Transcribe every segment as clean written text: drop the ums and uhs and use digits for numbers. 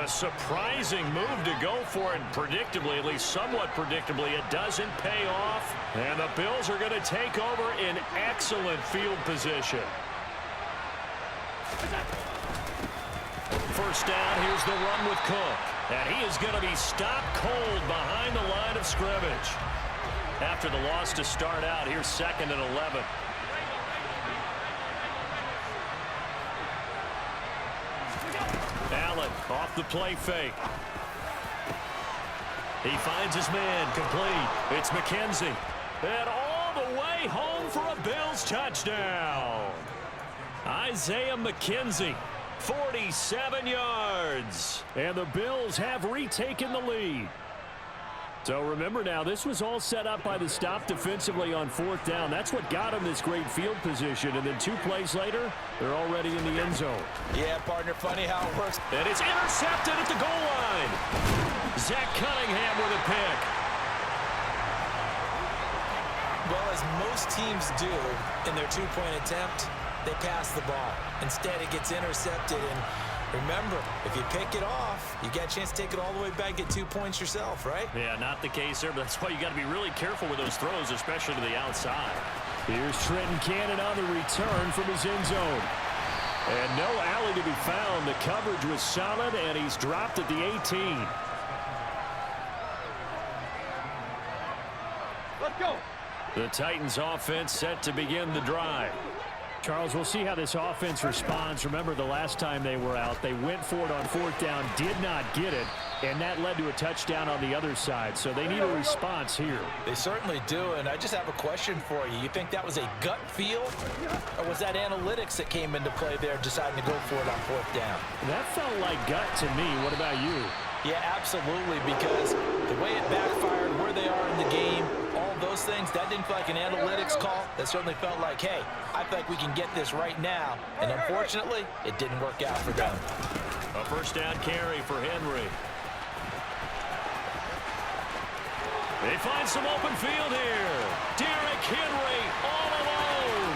A surprising move to go for it, and predictably, at least somewhat predictably, it doesn't pay off. And the Bills are going to take over in excellent field position. First down, here's the run with Cook. And he is going to be stopped cold behind the line of scrimmage. After the loss to start out, here's 2nd and 11. Allen off the play fake. He finds his man complete. It's McKenzie. And all the way home for a Bills touchdown. Isaiah McKenzie, 47 yards. And the Bills have retaken the lead. So remember now, this was all set up by the stop defensively on 4th down. That's what got them this great field position. And then 2 plays later, they're already in the end zone. Yeah, partner, funny how it works. And it's intercepted at the goal line. Zach Cunningham with a pick. Well, as most teams do in their 2-point attempt, they pass the ball. Instead, it gets intercepted. And remember, if you pick it off, you get a chance to take it all the way back, get 2 points yourself, right? Yeah, not the case there, but that's why you got to be really careful with those throws, especially to the outside. Here's Trenton Cannon on the return from his end zone. And no alley to be found. The coverage was solid, and he's dropped at the 18. Let's go. The Titans offense set to begin the drive. Charles, we'll see how this offense responds. Remember, the last time they were out, they went for it on 4th down, did not get it, and that led to a touchdown on the other side. So they need a response here. They certainly do, and I just have a question for you. You think that was a gut feel, or was that analytics that came into play there deciding to go for it on 4th down? That felt like gut to me. What about you? Yeah, absolutely, because the way it backfired, where they are in the game, all those things, that didn't feel like an analytics call. That certainly felt like, hey, I feel like we can get this right now. And unfortunately, it didn't work out for them. A first down carry for Henry. They find some open field here. Derrick Henry all alone.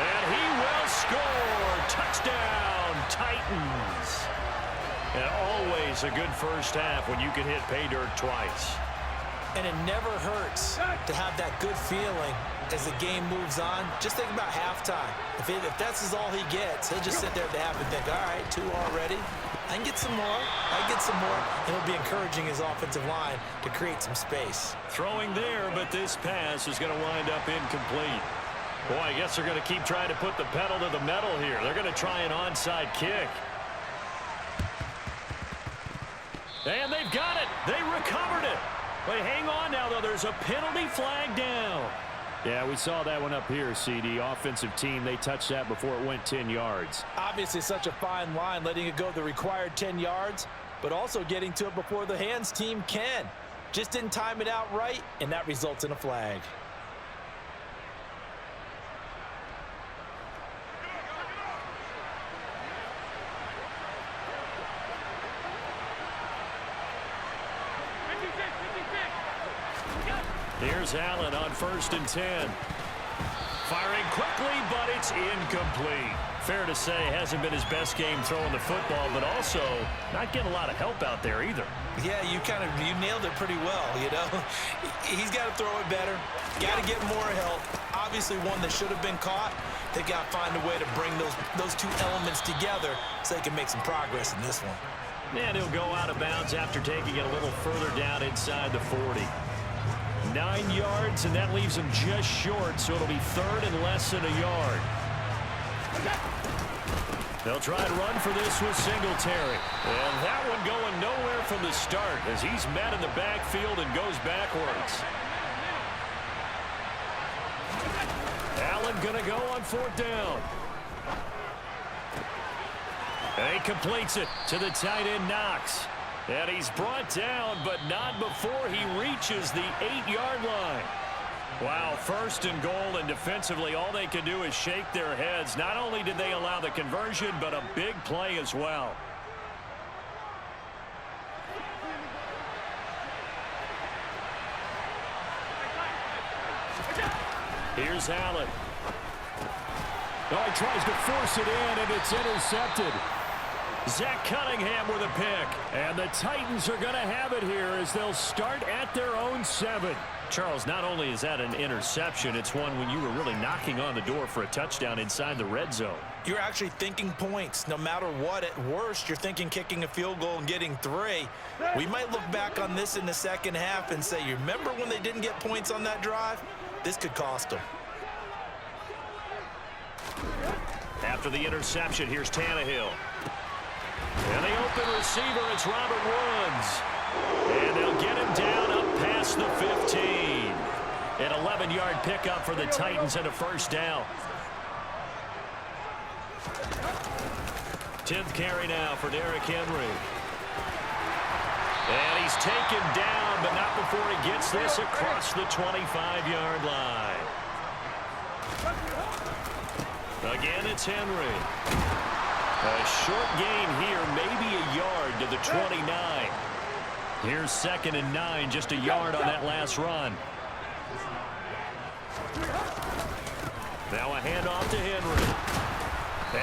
And he will score. Touchdown, Titans. And always a good first half when you can hit pay dirt twice. And it never hurts to have that good feeling as the game moves on. Just think about halftime. If that's all he gets, he'll just sit there at the half and think, all right, 2 already. I can get some more. I can get some more. And it'll be encouraging his offensive line to create some space. Throwing there, but this pass is going to wind up incomplete. Boy, I guess they're going to keep trying to put the pedal to the metal here. They're going to try an onside kick. And they've got it. They recovered it. But hang on now, though. There's a penalty flag down. Yeah, we saw that one up here, CD. Offensive team, they touched that before it went 10 yards. Obviously such a fine line, letting it go the required 10 yards, but also getting to it before the hands team can. Just didn't time it out right, and that results in a flag. Here's Allen on 1st and 10. Firing quickly, but it's incomplete. Fair to say, hasn't been his best game throwing the football, but also not getting a lot of help out there either. Yeah, you nailed it pretty well, you know. He's got to throw it better. Got to get more help. Obviously one that should have been caught. They got to find a way to bring those 2 elements together so they can make some progress in this one. And he'll go out of bounds after taking it a little further down inside the 40. 9 yards, and that leaves him just short, so it'll be 3rd and less than a yard. They'll try and run for this with Singletary. And that one going nowhere from the start as he's met in the backfield and goes backwards. Allen going to go on 4th down. And he completes it to the tight end, Knox. And he's brought down, but not before he reaches the 8-yard line. Wow, 1st and goal, and defensively all they can do is shake their heads. Not only did they allow the conversion, but a big play as well. Here's Allen. Oh, he tries to force it in, and it's intercepted. Zach Cunningham with a pick. And the Titans are going to have it here as they'll start at their own 7. Charles, not only is that an interception, it's one when you were really knocking on the door for a touchdown inside the red zone. You're actually thinking points. No matter what, at worst, you're thinking kicking a field goal and getting 3. We might look back on this in the second half and say, you remember when they didn't get points on that drive? This could cost them. After the interception, here's Tannehill. And the open receiver, it's Robert Woods. And they'll get him down up past the 15. An 11-yard pickup for the Titans and a first down. 10th carry now for Derrick Henry. And he's taken down, but not before he gets this across the 25-yard line. Again, it's Henry. A short gain here, maybe a yard to the 29. Here's 2nd and 9, just a yard on that last run. Now a handoff to Henry.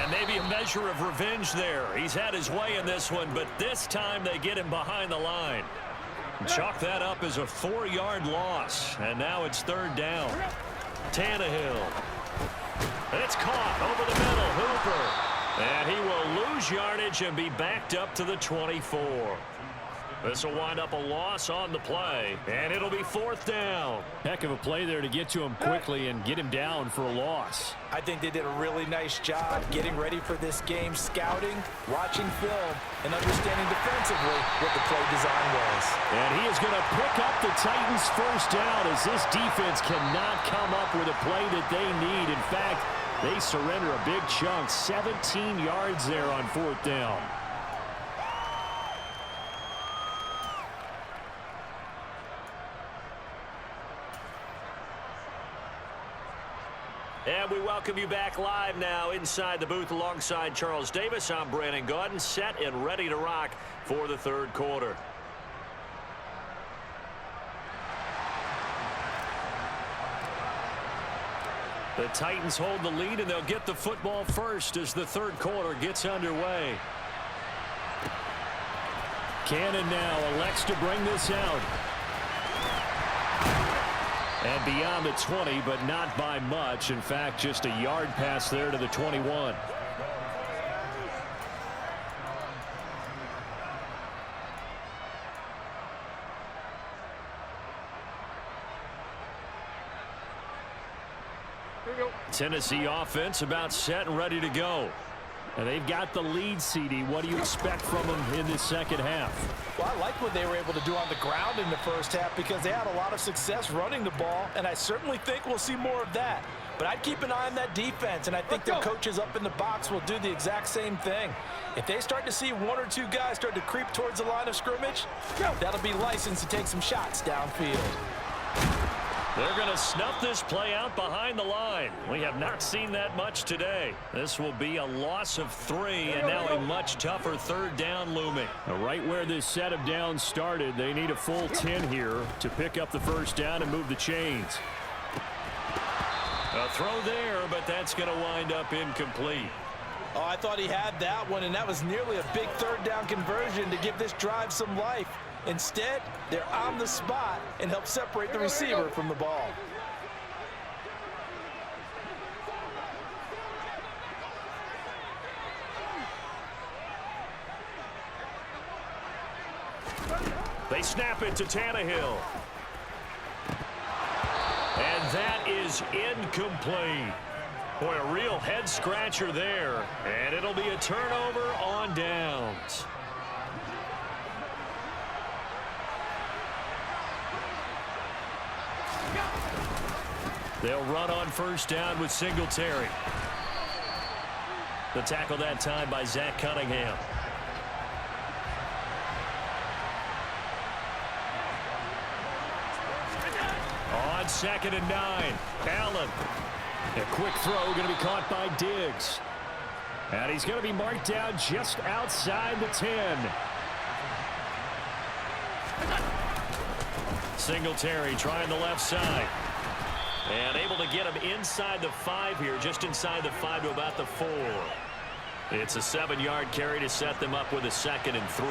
And maybe a measure of revenge there. He's had his way in this one, but this time they get him behind the line. Chalk that up as a 4-yard loss. And now it's 3rd down. Tannehill. It's caught over the middle. Hooper. And he will lose yardage and be backed up to the 24. This will wind up a loss on the play, and it'll be 4th down. Heck of a play there to get to him quickly and get him down for a loss. I think they did a really nice job getting ready for this game, scouting, watching film, and understanding defensively what the play design was. And he is going to pick up the Titans' first down as this defense cannot come up with a play that they need. In fact, they surrender a big chunk, 17 yards there on 4th down. And we welcome you back live now inside the booth alongside Charles Davis. I'm Brandon Gaudin, set and ready to rock for the 3rd quarter. The Titans hold the lead, and they'll get the football first as the 3rd quarter gets underway. Cannon now elects to bring this out. And beyond the 20, but not by much. In fact, just a yard pass there to the 21. Tennessee offense about set and ready to go. And they've got the lead, CD. What do you expect from them in this second half? Well, I like what they were able to do on the ground in the first half because they had a lot of success running the ball, and I certainly think we'll see more of that. But I'd keep an eye on that defense, and I think their coaches up in the box will do the exact same thing. If they start to see 1 or 2 guys start to creep towards the line of scrimmage, that'll be licensed to take some shots downfield. They're going to snuff this play out behind the line. We have not seen that much today. This will be a loss of 3, and now a much tougher 3rd down looming. Right where this set of downs started, they need a full 10 here to pick up the first down and move the chains. A throw there, but that's going to wind up incomplete. Oh, I thought he had that one, and that was nearly a big 3rd down conversion to give this drive some life. Instead, they're on the spot and help separate the receiver from the ball. They snap it to Tannehill. And that is incomplete. Boy, a real head-scratcher there. And it'll be a turnover on downs. They'll run on first down with Singletary. The tackle that time by Zach Cunningham. On 2nd and 9, Allen. A quick throw going to be caught by Diggs. And he's going to be marked down just outside the 10. Singletary trying the left side. And able to get him inside the 5 here, just inside the 5 to about the 4. It's a 7-yard carry to set them up with a 2nd and 3.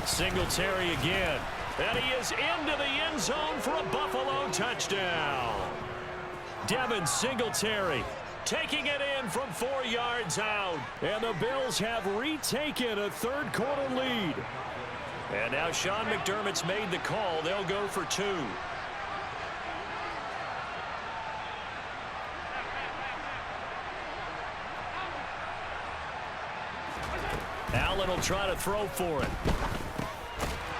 Singletary again. And he is into the end zone for a Buffalo touchdown. Devin Singletary taking it in from 4 yards out. And the Bills have retaken a third-quarter lead. And now Sean McDermott's made the call. They'll go for 2. Allen will try to throw for it.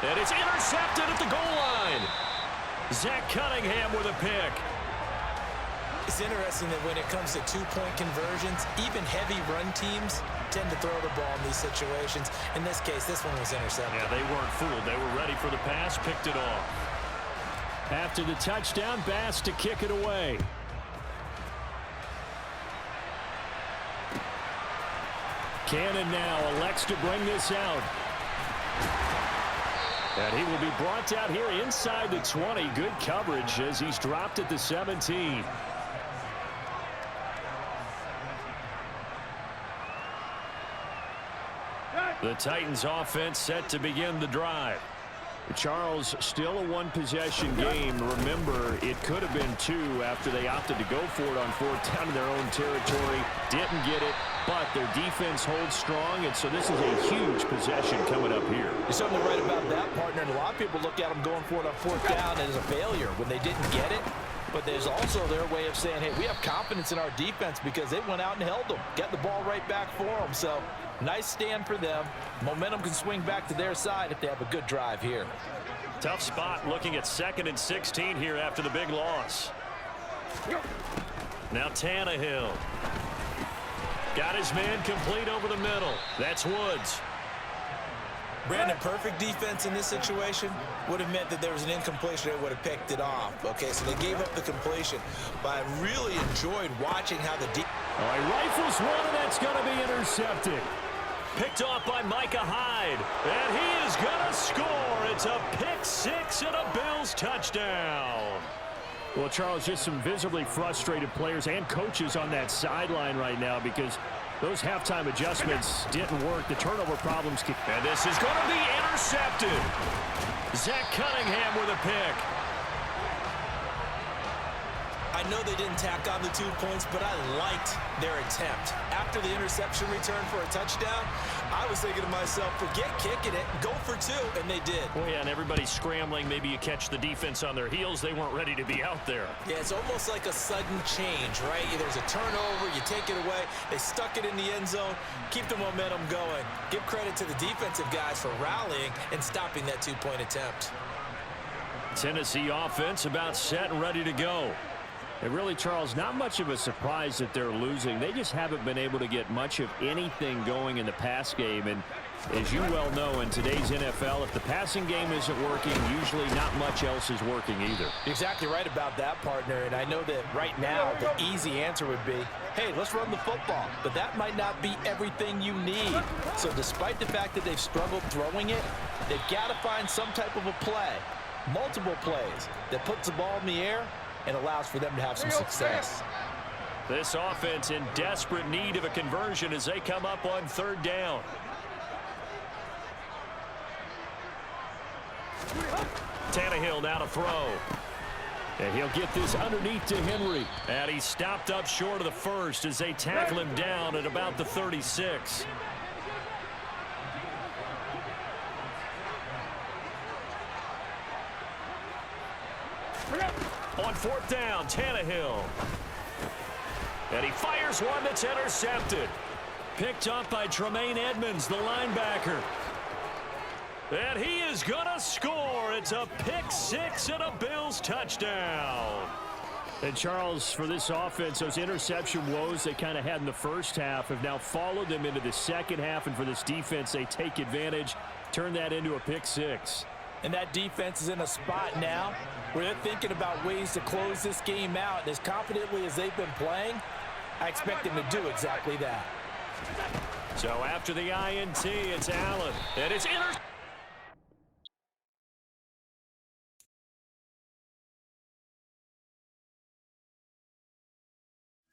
And it's intercepted at the goal line. Zach Cunningham with a pick. It's interesting that when it comes to two-point conversions, even heavy run teams tend to throw the ball in these situations. In this case, this one was intercepted. Yeah, they weren't fooled. They were ready for the pass, picked it off. After the touchdown, Bass to kick it away. Cannon now elects to bring this out. And he will be brought down here inside the 20. Good coverage as he's dropped at the 17. The Titans offense set to begin the drive. Charles, still a one-possession game. Remember, it could have been 2 after they opted to go for it on 4th down in their own territory. Didn't get it, but their defense holds strong, and so this is a huge possession coming up here. There's something right about that, partner, and a lot of people look at them going for it on 4th down as a failure when they didn't get it. But there's also their way of saying, hey, we have confidence in our defense because they went out and held them, got the ball right back for them. So nice stand for them. Momentum can swing back to their side if they have a good drive here. Tough spot looking at 2nd and 16 here after the big loss. Now Tannehill. Got his man complete over the middle. That's Woods. Brandon, perfect defense in this situation would have meant that there was an incompletion that would have picked it off. Okay, so they gave up the completion. But I really enjoyed watching how the defense. All right, rifles one, and that's going to be intercepted. Picked off by Micah Hyde. And he is going to score. It's a pick-6 and a Bills touchdown. Well, Charles, just some visibly frustrated players and coaches on that sideline right now because those halftime adjustments didn't work. The turnover problems. And this is going to be intercepted. Zach Cunningham with a pick. I know they didn't tack on the 2 points, but I liked their attempt. After the interception return for a touchdown, I was thinking to myself, forget kicking it, go for 2, and they did. Well, yeah, and everybody's scrambling. Maybe you catch the defense on their heels. They weren't ready to be out there. Yeah, it's almost like a sudden change, right? There's a turnover, you take it away, they stuck it in the end zone, keep the momentum going. Give credit to the defensive guys for rallying and stopping that 2-point attempt. Tennessee offense about set and ready to go. And really, Charles, not much of a surprise that they're losing. They just haven't been able to get much of anything going in the pass game. And as you well know, in today's NFL, if the passing game isn't working, usually not much else is working either. Exactly right about that, partner. And I know that right now the easy answer would be, hey, let's run the football. But that might not be everything you need. So despite the fact that they've struggled throwing it, they've got to find some type of a play, multiple plays, that puts the ball in the air and allows for them to have some success. This offense in desperate need of a conversion as they come up on 3rd down. Tannehill now to throw. And he'll get this underneath to Henry. And he stopped up short of the first as they tackle him down at about the 36. On 4th down, Tannehill. And he fires one that's intercepted. Picked up by Tremaine Edmonds, the linebacker. And he is going to score. It's a pick-6 and a Bills touchdown. And, Charles, for this offense, those interception woes they kind of had in the first half have now followed them into the second half. And for this defense, they take advantage, turn that into a pick-6. And that defense is in a spot now where they're thinking about ways to close this game out. And as confidently as they've been playing, I expect them to do exactly that. So after the INT, it's Allen. And it's